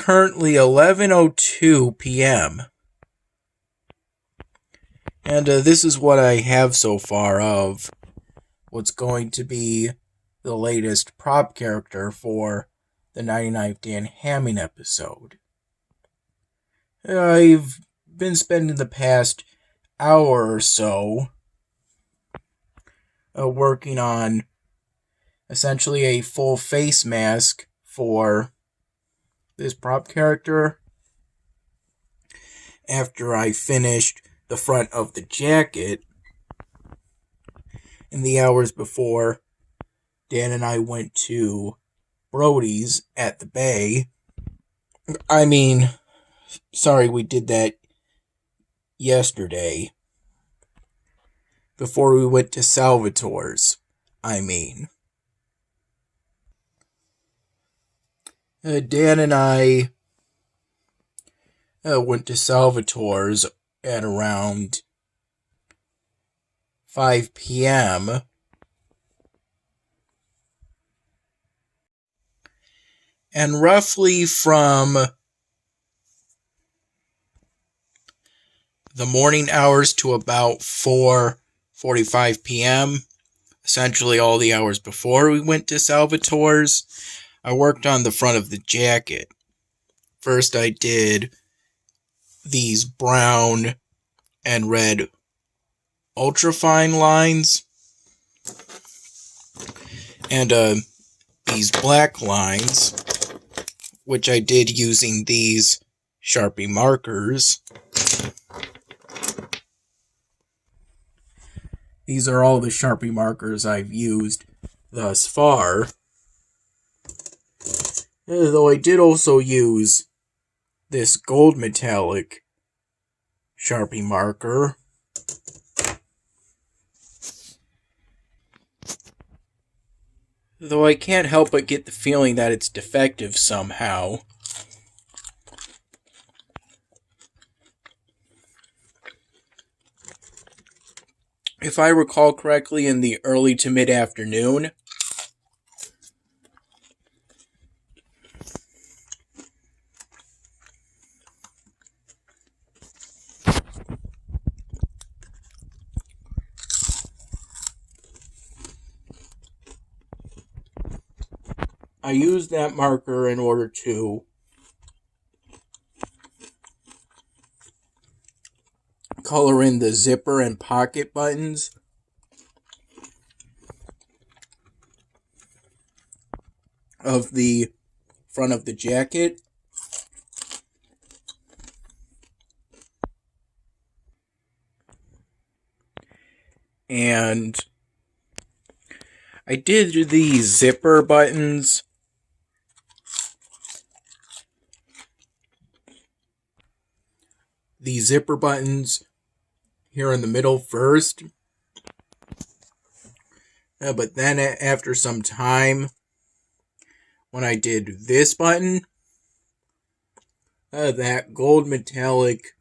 currently 11:02 p.m. And this is what I have so far of what's going to be the latest prop character for the 99th Dan Hamming episode. I've been spending the past hour or so working on essentially a full face mask for this prop character after I finished the front of the jacket in the hours before Dan and I went to Brody's at the Bay. We did that yesterday. Before we went to Salvatore's, Dan and I went to Salvatore's at around 5 p.m. And roughly from the morning hours to about 4:45 p.m., essentially all the hours before we went to Salvatore's, I worked on the front of the jacket. First I did these brown and red ultrafine lines and these black lines, which I did using these Sharpie markers. These are all the Sharpie markers I've used thus far. Though I did also use this gold metallic Sharpie marker. Though I can't help but get the feeling that it's defective somehow. If I recall correctly, in the early to mid-afternoon, I used that marker in order to color in the zipper and pocket buttons of the front of the jacket. And I did the zipper buttons here in the middle first. But then after some time, when I did this button, that gold metallic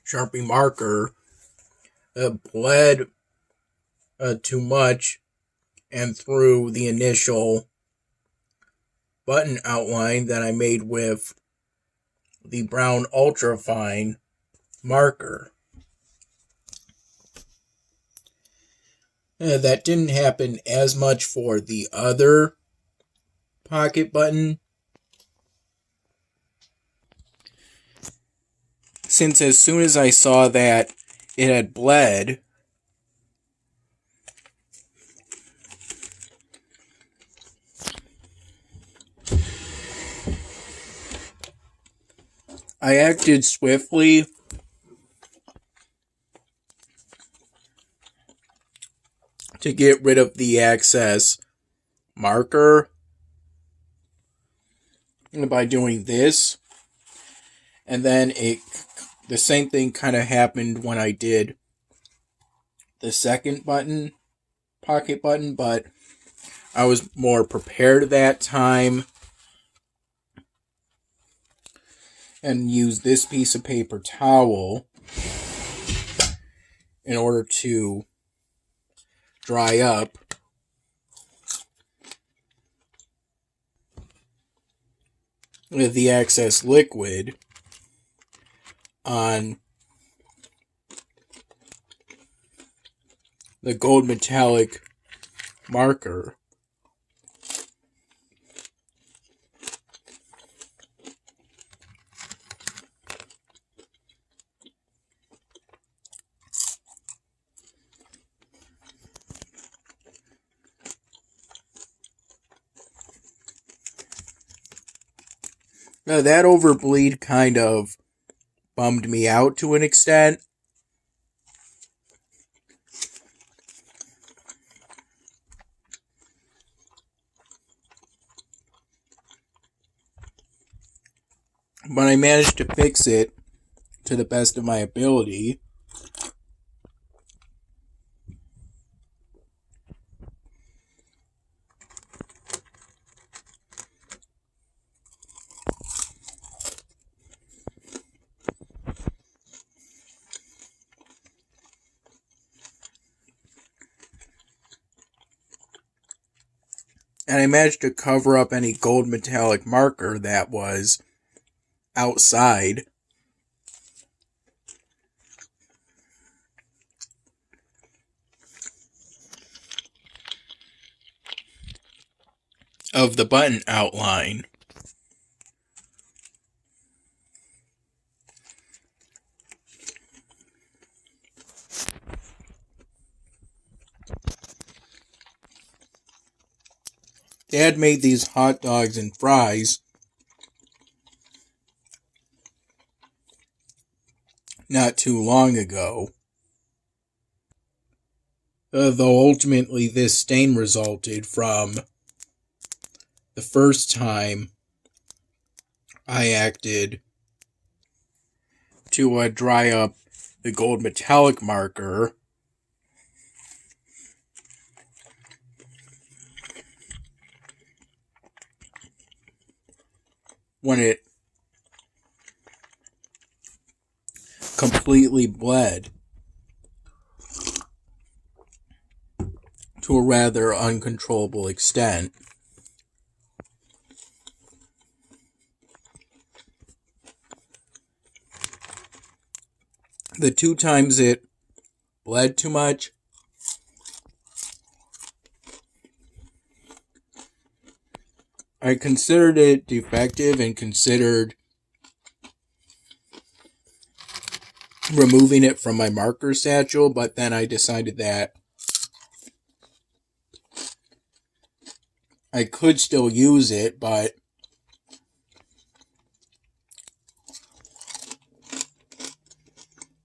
Sharpie marker bled too much and through the initial button outline that I made with the brown ultrafine marker. That didn't happen as much for the other pocket button, since as soon as I saw that it had bled, I acted swiftly to get rid of the excess marker by doing this. And then the same thing kind of happened when I did the second button, pocket button, but I was more prepared that time and used this piece of paper towel in order to dry up the excess liquid on the gold metallic marker. Now, that overbleed kind of bummed me out to an extent. But I managed to fix it to the best of my ability. And I managed to cover up any gold metallic marker that was outside of the button outline. Dad made these hot dogs and fries not too long ago. Though ultimately this stain resulted from the first time I acted to dry up the gold metallic marker when it completely bled to a rather uncontrollable extent. The 2 times it bled too much, I considered it defective and considered removing it from my marker satchel, but then I decided that I could still use it, but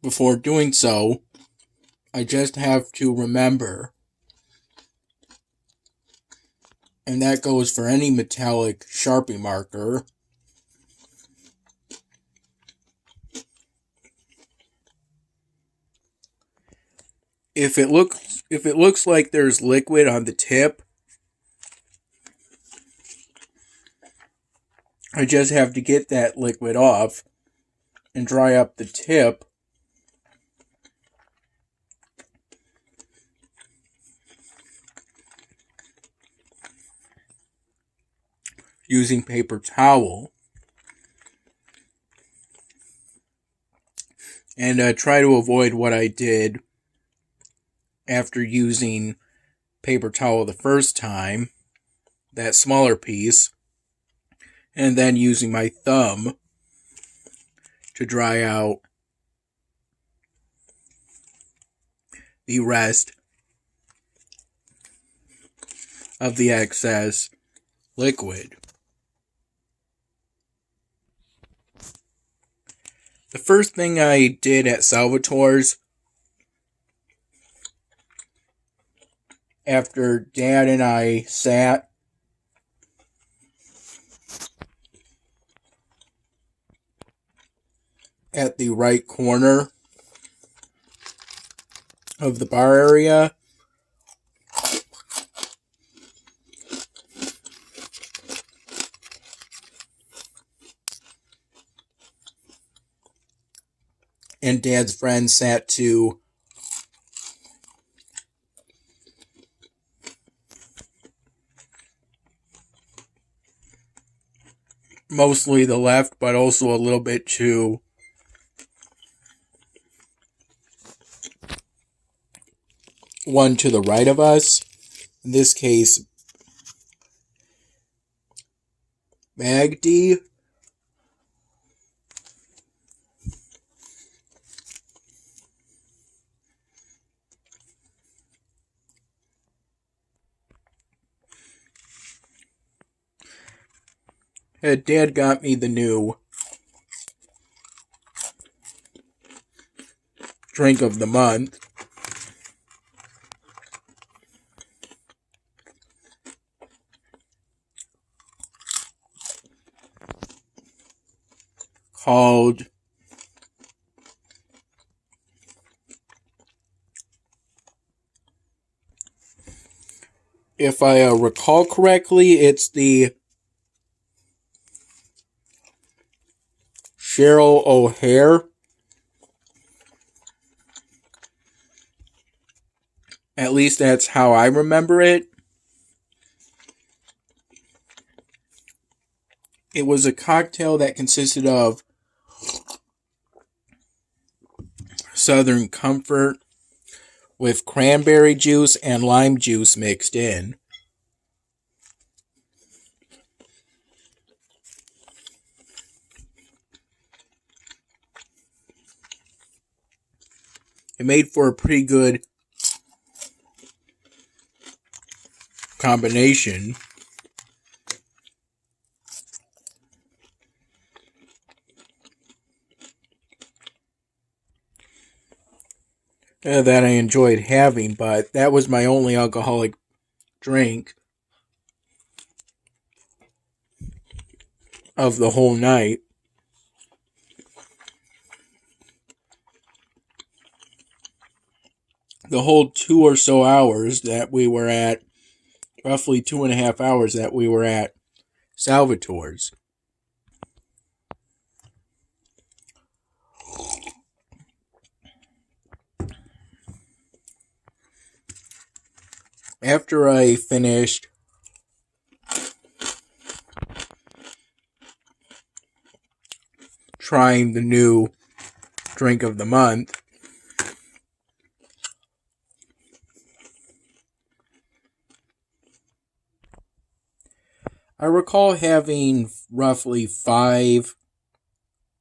before doing so, I just have to remember, and that goes for any metallic Sharpie marker, if it looks like there's liquid on the tip, I just have to get that liquid off and dry up the tip using paper towel, and try to avoid what I did after using paper towel the first time, that smaller piece, and then using my thumb to dry out the rest of the excess liquid. The first thing I did at Salvatore's, after Dad and I sat at the right corner of the bar area, and Dad's friend sat to mostly the left, but also a little bit to one to the right of us. In this case, Magdi. Dad got me the new drink of the month. Called if I recall correctly, it's the Cheryl O'Hare. At least that's how I remember it. It was a cocktail that consisted of Southern Comfort with cranberry juice and lime juice mixed in. It made for a pretty good combination. That I enjoyed having, but that was my only alcoholic drink of the whole night. The whole 2 or so hours that we were at, roughly 2.5 hours that we were at Salvatore's. After I finished trying the new drink of the month, I recall having roughly 5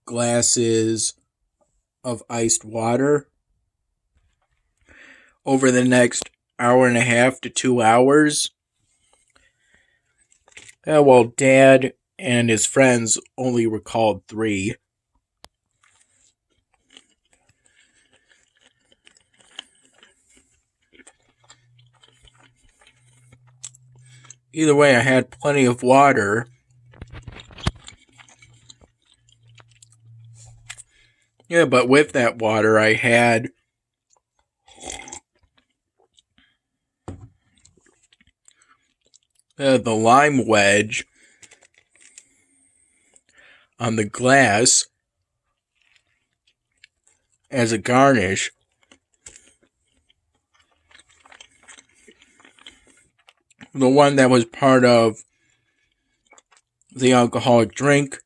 glasses of iced water over the next hour and a half to 2 hours. While Dad and his friends only recalled 3. Either way, I had plenty of water. Yeah, but with that water, I had the lime wedge on the glass as a garnish. The one that was part of the alcoholic drink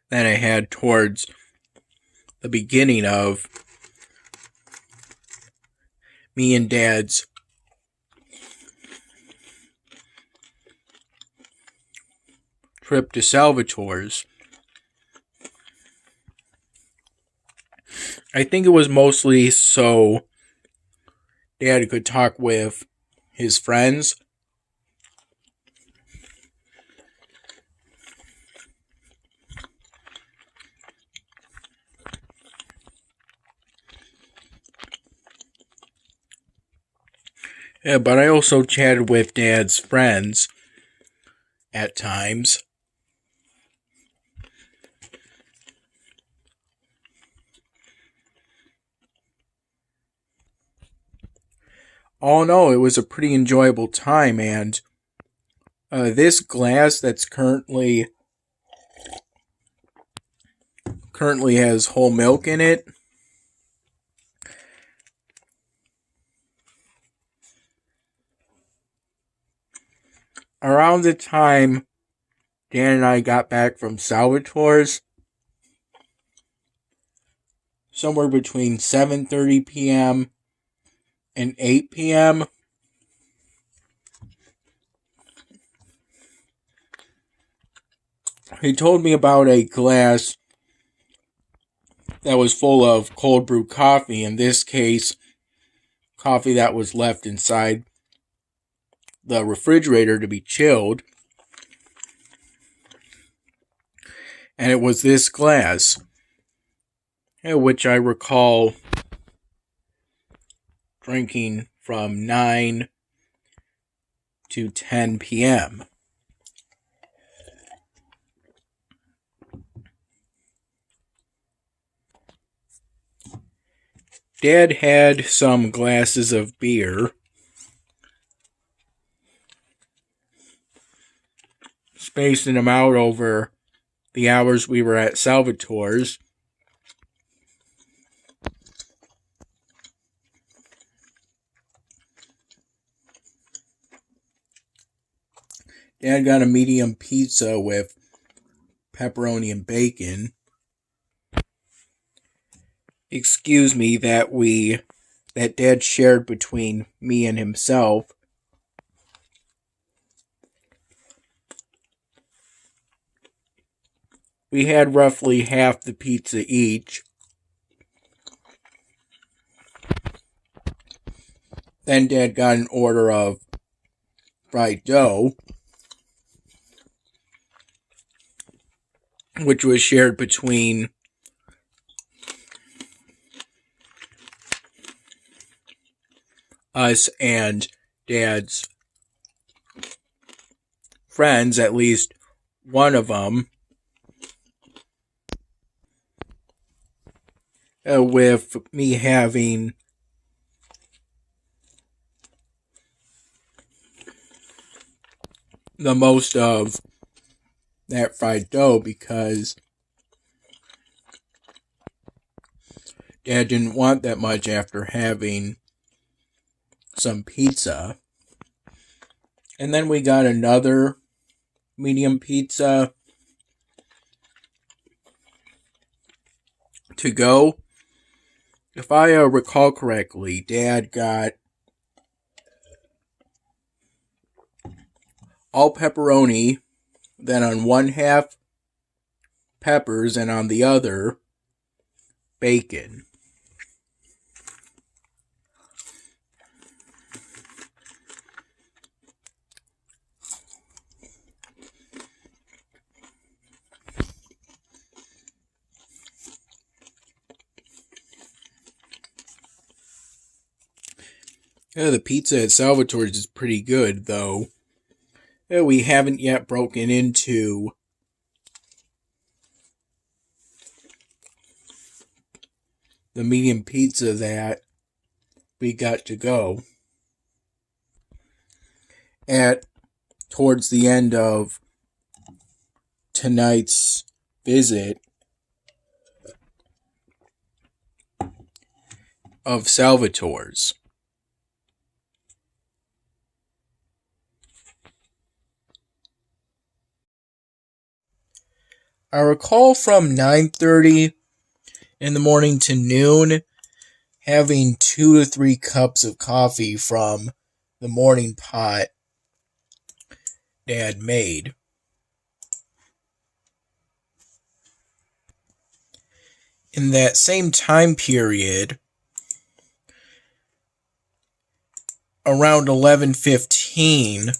that I had towards the beginning of me and Dad's trip to Salvatore's. I think it was mostly so Dad could talk with his friends. Yeah, but I also chatted with Dad's friends at times. All in all, it was a pretty enjoyable time, and this glass that's currently has whole milk in it. around the time Dan and I got back from Salvatore's, somewhere between 7:30 p.m. and 8 p.m., he told me about a glass that was full of cold brew coffee. In this case, coffee that was left inside the refrigerator to be chilled. And it was this glass, which I recall drinking from 9 to 10 p.m. Dad had some glasses of beer, spacing them out over the hours we were at Salvatore's. Dad got a medium pizza with pepperoni and bacon. Excuse me, that Dad shared between me and himself. We had roughly half the pizza each. Then Dad got an order of fried dough, which was shared between us and Dad's friends, at least one of them, with me having the most of that fried dough because Dad didn't want that much after having some pizza. And then we got another medium pizza to go. If I recall correctly, Dad got all pepperoni, then on one half peppers, and on the other bacon. The pizza at Salvatore's is pretty good, though. We haven't yet broken into the medium pizza that we got to go at towards the end of tonight's visit of Salvatore's. I recall from 9:30 in the morning to noon having 2 to 3 cups of coffee from the morning pot Dad made. In that same time period, around 11:15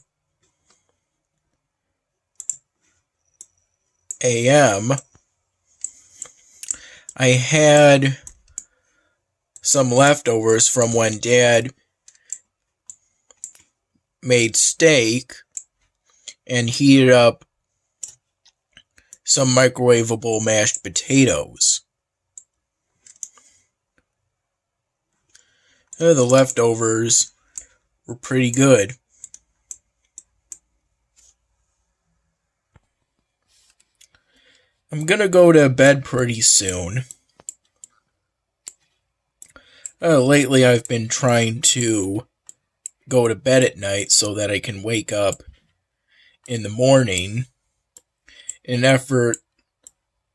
a.m., I had some leftovers from when Dad made steak and heated up some microwavable mashed potatoes. The leftovers were pretty good. I'm gonna go to bed pretty soon. Lately I've been trying to go to bed at night so that I can wake up in the morning in an effort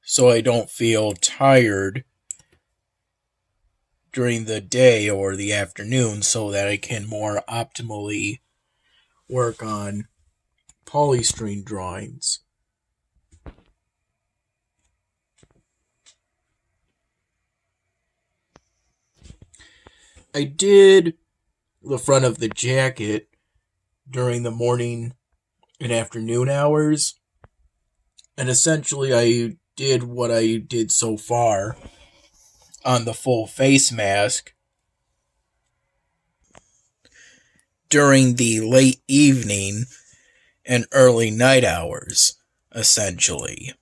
so I don't feel tired during the day or the afternoon, so that I can more optimally work on polystyrene drawings. I did the front of the jacket during the morning and afternoon hours, and essentially I did what I did so far on the full face mask during the late evening and early night hours, essentially.